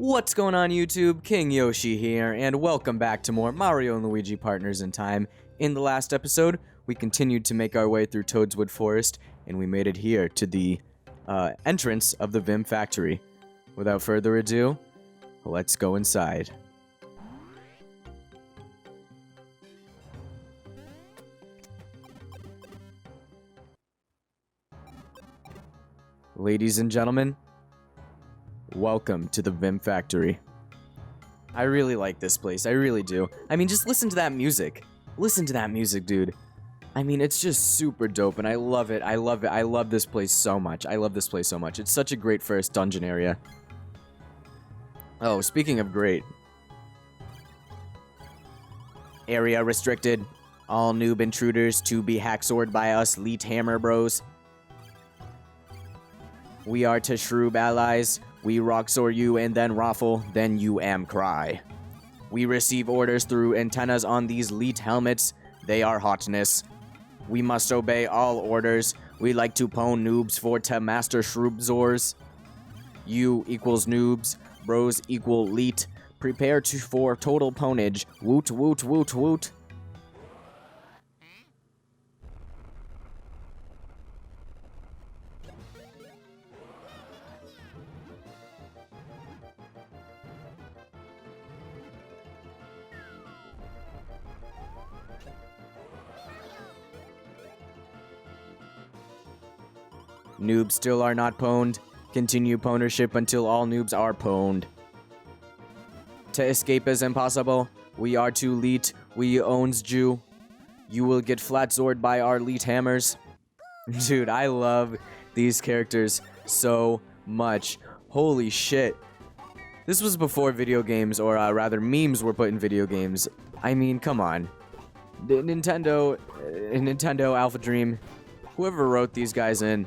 What's going on YouTube? King Yoshi here, and welcome back to more Mario and Luigi Partners in Time. In the last episode, we continued to make our way through Toadswood Forest, and we made it here to the entrance of the Vim factory. Without further ado, let's go inside. Ladies and gentlemen, welcome to the Vim factory. I really like this place, I really do. I mean, just listen to that music. Listen to that music, dude. I mean, it's just super dope, and I love it. I love it. I love this place so much. I love this place so much. It's such a great first dungeon area. Oh, speaking of great. Area restricted. All noob intruders to be hacksored by us Leet Hammer Bros. We are to shroob allies. We rocksoar you and then raffle, then you am cry. We receive orders through antennas on these Leet helmets. They are hotness. We must obey all orders. We like to pwn noobs for to master shroobzors. U equals noobs. Bros equal Leet. Prepare for total pwnage. Woot woot woot woot. Noobs still are not pwned. Continue pwnership until all noobs are pwned. To escape is impossible. We are too Leet. We owns Jew. You will get flat-zored by our Leet hammers. Dude, I love these characters so much. Holy shit. This was before video games, or rather memes were put in video games. I mean, come on. Nintendo Alpha Dream, whoever wrote these guys in,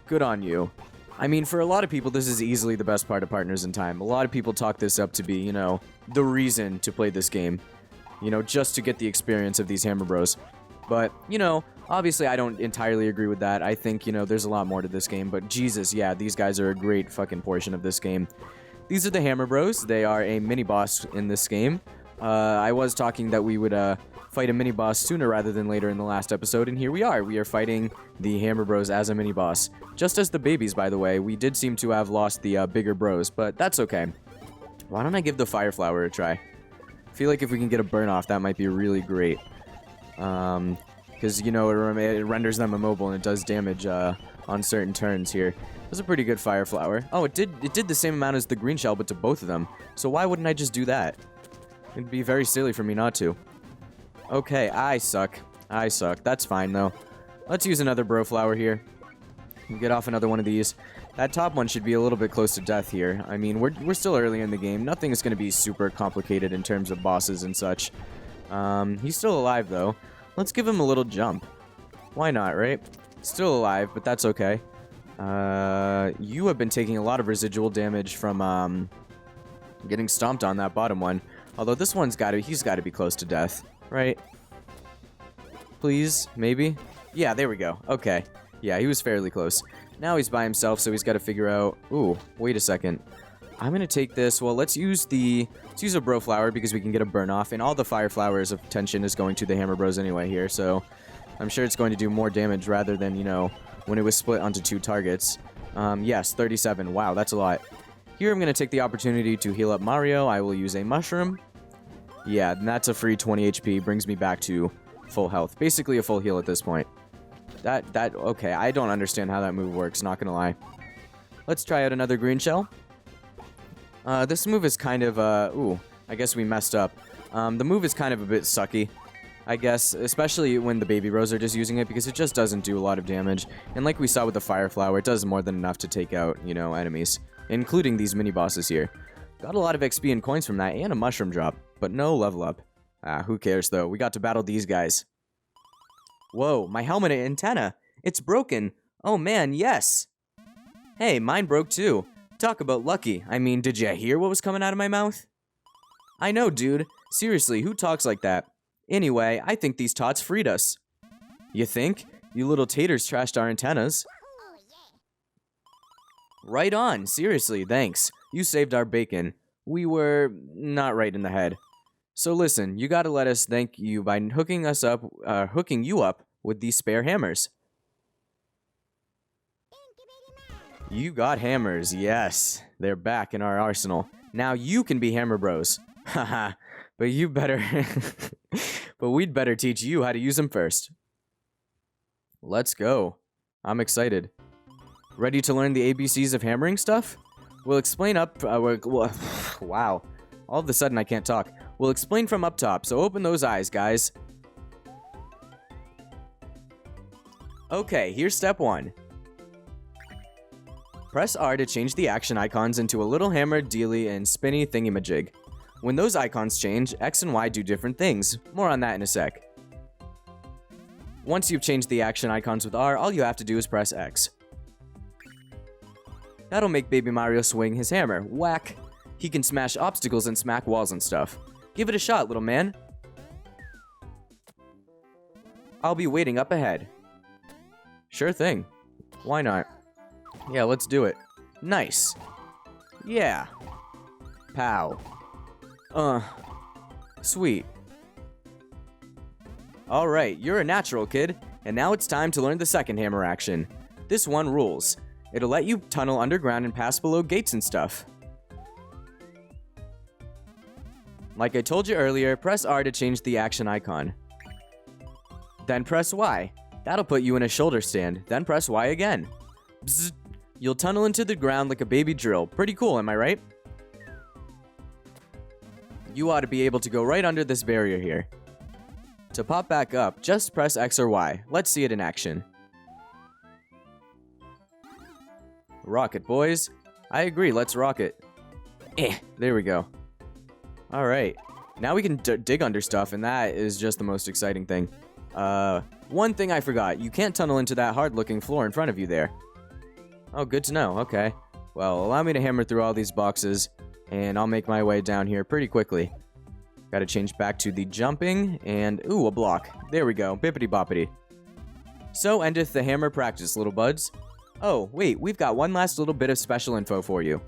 good on you. I mean, for a lot of people, this is easily the best part of Partners in Time. A lot of people talk this up to be, you know, the reason to play this game. You know, just to get the experience of these Hammer Bros. But, you know, obviously I don't entirely agree with that. I think, you know, there's a lot more to this game. But Jesus, yeah, these guys are a great fucking portion of this game. These are the Hammer Bros. They are a mini-boss in this game. I was talking that we would, fight a mini-boss sooner rather than later in the last episode, and here we are. We are fighting the Hammer Bros as a mini-boss. Just as the babies, by the way. We did seem to have lost the bigger bros, but that's okay. Why don't I give the Fire Flower a try? I feel like if we can get a burn off, that might be really great. Because, you know, it renders them immobile and it does damage on certain turns here. That's a pretty good Fire Flower. Oh, it did the same amount as the green shell, but to both of them. So why wouldn't I just do that? It'd be very silly for me not to. Okay, I suck. I suck. That's fine, though. Let's use another Bro Flower here. Get off another one of these. That top one should be a little bit close to death here. I mean, we're still early in the game. Nothing is going to be super complicated in terms of bosses and such. He's still alive, though. Let's give him a little jump. Why not, right? Still alive, but that's okay. You have been taking a lot of residual damage from, getting stomped on that bottom one. Although this one's he's got to be close to death. Right? Please? Maybe? Yeah, there we go. Okay. Yeah, he was fairly close. Now he's by himself, so he's got to figure out... Ooh, wait a second. I'm going to take this... Well, let's use a Bro Flower because we can get a burn off, and all the Fire Flowers of tension is going to the Hammer Bros anyway here, so... I'm sure it's going to do more damage rather than, you know, when it was split onto two targets. Yes, 37. Wow, that's a lot. Here I'm going to take the opportunity to heal up Mario. I will use a Mushroom. Yeah, and that's a free 20 HP, brings me back to full health. Basically a full heal at this point. Okay, I don't understand how that move works, not gonna lie. Let's try out another green shell. This move is kind of, ooh, I guess we messed up. The move is kind of a bit sucky, I guess, especially when the baby bros are just using it, because it just doesn't do a lot of damage. And like we saw with the Fire Flower, it does more than enough to take out, you know, enemies, including these mini-bosses here. Got a lot of XP and coins from that, and a mushroom drop, but no level up. Ah, who cares, though? We got to battle these guys. Whoa, my helmet and antenna! It's broken! Oh man, yes! Hey, mine broke too. Talk about lucky. I mean, did ya hear what was coming out of my mouth? I know, dude. Seriously, who talks like that? Anyway, I think these tots freed us. You think? You little taters trashed our antennas. Right on, seriously, thanks. You saved our bacon. We were not right in the head. So listen, you gotta let us thank you by hooking you up with these spare hammers. You got hammers, yes. They're back in our arsenal. Now you can be Hammer Bros. Haha, but you better... but we'd better teach you how to use them first. Let's go. I'm excited. Ready to learn the ABCs of hammering stuff? We'll explain up... wow. All of a sudden I can't talk. We'll explain from up top, so open those eyes, guys. Okay, here's step 1. Press R to change the action icons into a little hammer, dealy, and spinny thingamajig. When those icons change, X and Y do different things. More on that in a sec. Once you've changed the action icons with R, all you have to do is press X. That'll make Baby Mario swing his hammer. Whack! He can smash obstacles and smack walls and stuff. Give it a shot, little man. I'll be waiting up ahead. Sure thing. Why not? Yeah, let's do it. Nice. Yeah. Pow. Sweet. Alright, you're a natural, kid. And now it's time to learn the second hammer action. This one rules. It'll let you tunnel underground and pass below gates and stuff. Like I told you earlier, press R to change the action icon. Then press Y. That'll put you in a shoulder stand. Then press Y again. Bzzz. You'll tunnel into the ground like a baby drill. Pretty cool, am I right? You ought to be able to go right under this barrier here. To pop back up, just press X or Y. Let's see it in action. Rocket, boys. I agree, let's rock it. There we go. Alright. Now we can dig under stuff, and that is just the most exciting thing. One thing I forgot. You can't tunnel into that hard-looking floor in front of you there. Oh, good to know. Okay. Well, allow me to hammer through all these boxes, and I'll make my way down here pretty quickly. Gotta change back to the jumping, and ooh, a block. There we go. Bippity-boppity. So endeth the hammer practice, little buds. Oh, wait, we've got one last little bit of special info for you.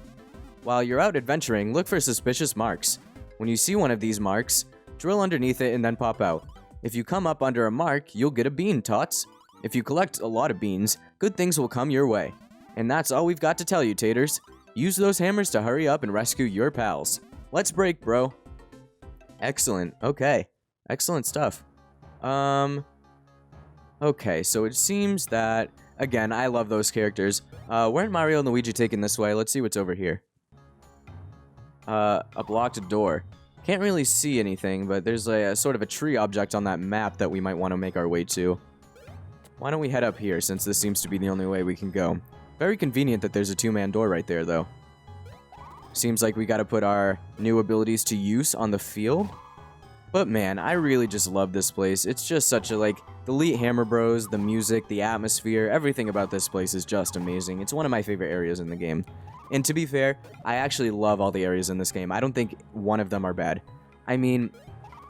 While you're out adventuring, look for suspicious marks. When you see one of these marks, drill underneath it and then pop out. If you come up under a mark, you'll get a bean, tots. If you collect a lot of beans, good things will come your way. And that's all we've got to tell you, taters. Use those hammers to hurry up and rescue your pals. Let's break, bro. Excellent. Okay. Excellent stuff. Okay, so it seems that... Again, I love those characters. Weren't Mario and Luigi taken this way? Let's see what's over here. A blocked door. Can't really see anything, but there's a sort of a tree object on that map that we might want to make our way to. Why don't we head up here, since this seems to be the only way we can go. Very convenient that there's a two-man door right there, though. Seems like we gotta put our new abilities to use on the field. But man, I really just love this place. It's just such a, the Elite Hammer Bros, the music, the atmosphere, everything about this place is just amazing. It's one of my favorite areas in the game. And to be fair, I actually love all the areas in this game. I don't think one of them are bad. I mean,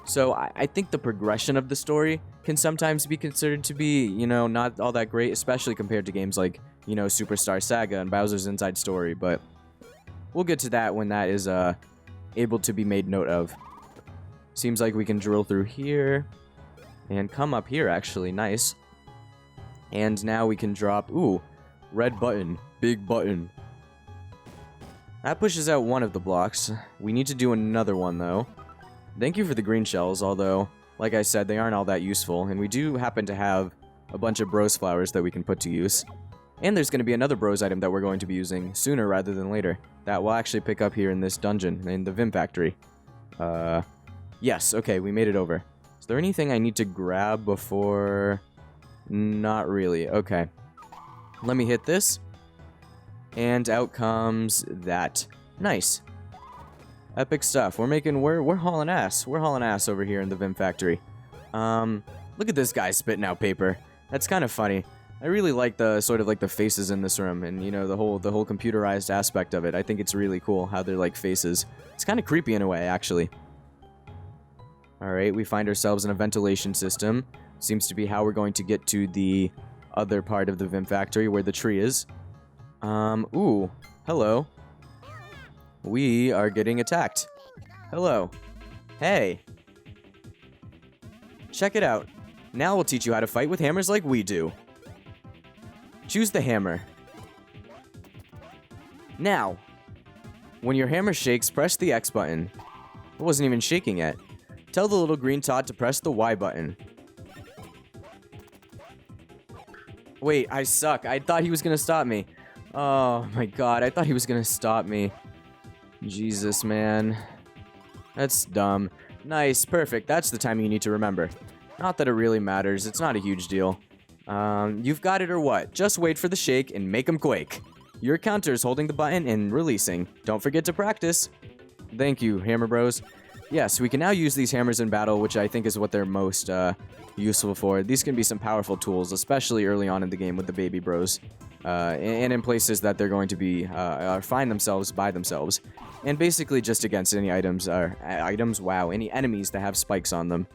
so I think the progression of the story can sometimes be considered to be, not all that great, especially compared to games like, Superstar Saga and Bowser's Inside Story, but we'll get to that when that is able to be made note of. Seems like we can drill through here and come up here, actually. Nice. And now we can drop, ooh, red button, big button. That pushes out one of the blocks. We need to do another one, though. Thank you for the green shells, although, like I said, they aren't all that useful, and we do happen to have a bunch of Bros flowers that we can put to use. And there's going to be another Bros item that we're going to be using sooner rather than later. That we'll actually pick up here in this dungeon, in the Vim Factory. Yes, okay, we made it over. Is there anything I need to grab before... Not really, okay. Let me hit this. And out comes that. Nice. Epic stuff. We're hauling ass. We're hauling ass over here in the Vim Factory. Look at this guy spitting out paper. That's kind of funny. I really like the sort of the faces in this room and the whole computerized aspect of it. I think it's really cool how they're like faces. It's kind of creepy in a way, actually. Alright, we find ourselves in a ventilation system. Seems to be how we're going to get to the other part of the Vim Factory where the tree is. Ooh. Hello. We are getting attacked. Hello. Hey. Check it out. Now we'll teach you how to fight with hammers like we do. Choose the hammer. Now, when your hammer shakes, press the X button. It wasn't even shaking yet. Tell the little green tot to press the Y button. Wait, I suck. I thought he was gonna stop me. Oh my god, I thought he was gonna stop me. Jesus, man. That's dumb. Nice, perfect. That's the timing you need to remember. Not that it really matters. It's not a huge deal. You've got it or what? Just wait for the shake and make him quake. Your counter is holding the button and releasing. Don't forget to practice. Thank you, Hammer Bros. Yes, we can now use these hammers in battle, which I think is what they're most useful for. These can be some powerful tools, especially early on in the game with the baby bros. And in places that they're going to be find themselves by themselves. And basically just against any items, any enemies that have spikes on them.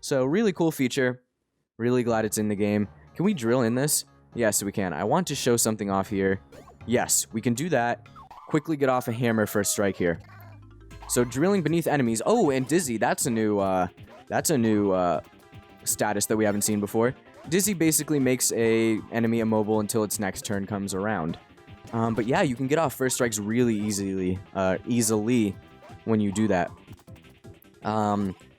So, really cool feature. Really glad it's in the game. Can we drill in this? Yes, we can. I want to show something off here. Yes, we can do that. Quickly get off a hammer for a strike here. So, drilling beneath enemies. Oh, and Dizzy, that's a new status that we haven't seen before. Dizzy basically makes a enemy immobile until its next turn comes around. But yeah, you can get off first strikes really easily when you do that.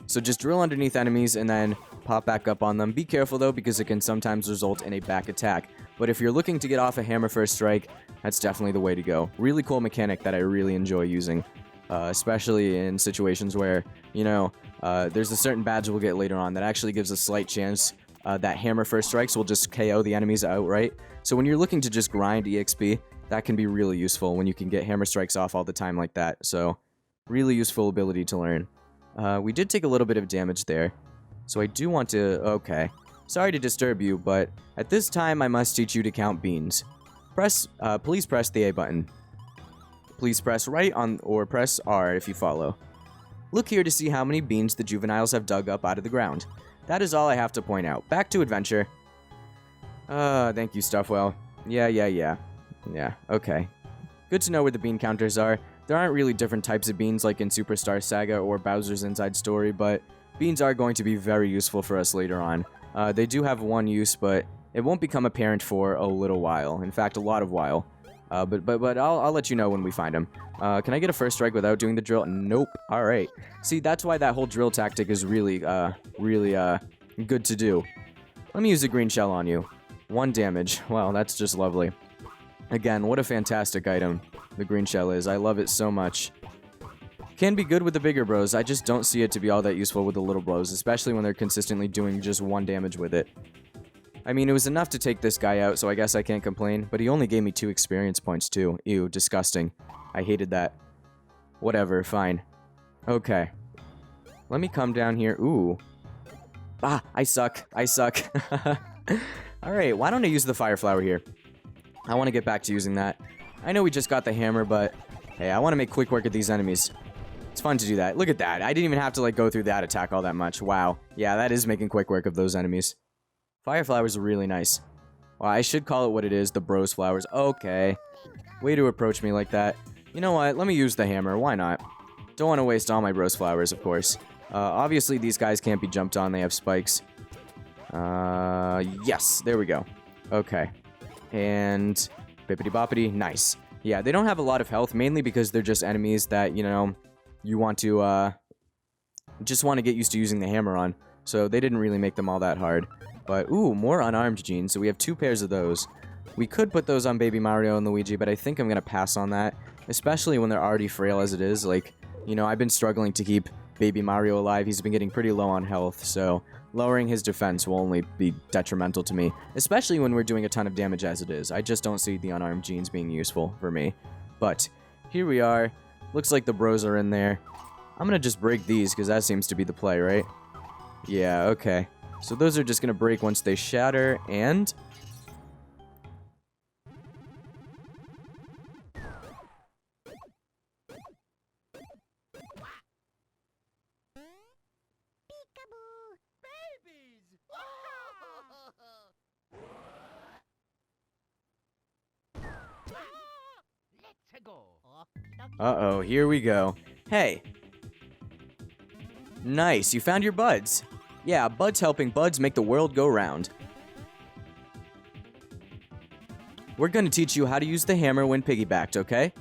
So just drill underneath enemies and then pop back up on them. Be careful though, because it can sometimes result in a back attack. But if you're looking to get off a hammer first strike, that's definitely the way to go. Really cool mechanic that I really enjoy using. Especially in situations where, there's a certain badge we'll get later on that actually gives a slight chance that hammer first strikes will just KO the enemies outright. So when you're looking to just grind EXP, that can be really useful when you can get hammer strikes off all the time like that. So, really useful ability to learn. We did take a little bit of damage there. So I do want to... Okay. Sorry to disturb you, but at this time I must teach you to count beans. Please press the A button. Please press right on or press R if you follow. Look here to see how many beans the juveniles have dug up out of the ground. That is all I have to point out. Back to adventure. Thank you, Stuffwell. Yeah, okay. Good to know where the bean counters are. There aren't really different types of beans like in Superstar Saga or Bowser's Inside Story, but beans are going to be very useful for us later on. They do have one use, but it won't become apparent for a little while. In fact, a lot of while. But I'll let you know when we find them. Can I get a first strike without doing the drill? Nope. Alright. See, that's why that whole drill tactic is really good to do. Let me use a green shell on you. 1 damage. Wow, that's just lovely. Again, what a fantastic item the green shell is. I love it so much. Can be good with the bigger bros. I just don't see it to be all that useful with the little bros, especially when they're consistently doing just 1 damage with it. I mean, it was enough to take this guy out, so I guess I can't complain, but he only gave me 2 experience points too. Ew, disgusting. I hated that. Whatever, fine. Okay. Let me come down here. Ooh. Ah, I suck. Alright, why don't I use the fire flower here? I want to get back to using that. I know we just got the hammer, but hey, I want to make quick work of these enemies. It's fun to do that. Look at that. I didn't even have to go through that attack all that much. Wow. Yeah, that is making quick work of those enemies. Fire flowers are really nice. Well, I should call it what it is, the bros flowers. Okay. Way to approach me like that. You know what? Let me use the hammer. Why not? Don't want to waste all my bros flowers, of course. Obviously, these guys can't be jumped on. They have spikes. Yes. There we go. Okay. And bippity-boppity. Nice. Yeah, they don't have a lot of health, mainly because they're just enemies that, you want to, just want to get used to using the hammer on. So they didn't really make them all that hard. But, ooh, more unarmed genes. So we have 2 pairs of those. We could put those on Baby Mario and Luigi, but I think I'm going to pass on that. Especially when they're already frail as it is. I've been struggling to keep Baby Mario alive. He's been getting pretty low on health, so lowering his defense will only be detrimental to me. Especially when we're doing a ton of damage as it is. I just don't see the unarmed genes being useful for me. But, here we are. Looks like the bros are in there. I'm going to just break these, because that seems to be the play, right? Yeah, okay. So those are just going to break once they shatter, and... Uh-oh, here we go. Hey. Nice, you found your buds. Yeah, buds helping buds make the world go round. We're gonna teach you how to use the hammer when piggybacked, okay?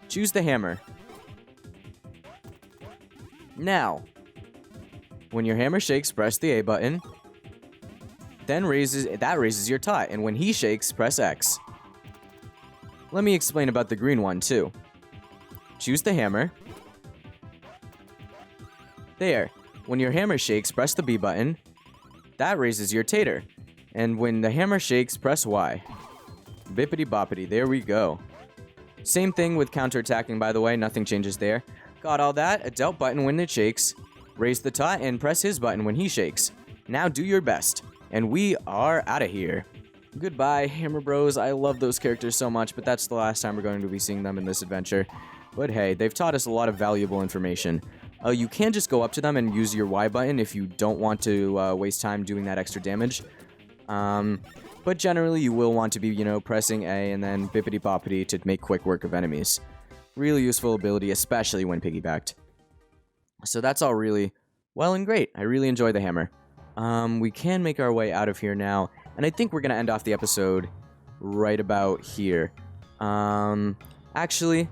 Choose the hammer. Now, when your hammer shakes, press the A button. Then that raises your tot, and when he shakes, press X. Let me explain about the green one, too. Choose the hammer. There. When your hammer shakes, press the B button. That raises your tater. And when the hammer shakes, press Y. Bippity boppity, there we go. Same thing with counterattacking, by the way, nothing changes there. Got all that, a delta button when it shakes. Raise the tot and press his button when he shakes. Now do your best. And we are out of here. Goodbye, Hammer Bros. I love those characters so much, but that's the last time we're going to be seeing them in this adventure. But hey, they've taught us a lot of valuable information. You can just go up to them and use your Y button if you don't want to waste time doing that extra damage. But generally, you will want to be, pressing A and then bippity-boppity to make quick work of enemies. Really useful ability, especially when piggybacked. So that's all really well and great. I really enjoy the hammer. We can make our way out of here now, and I think we're going to end off the episode right about here. Actually,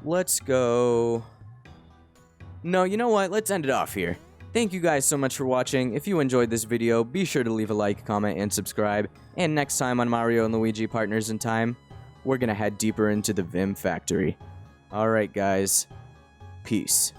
let's go... No, you know what? Let's end it off here. Thank you guys so much for watching. If you enjoyed this video, be sure to leave a like, comment, and subscribe. And next time on Mario and Luigi Partners in Time, we're gonna head deeper into the Vim Factory. Alright guys, peace.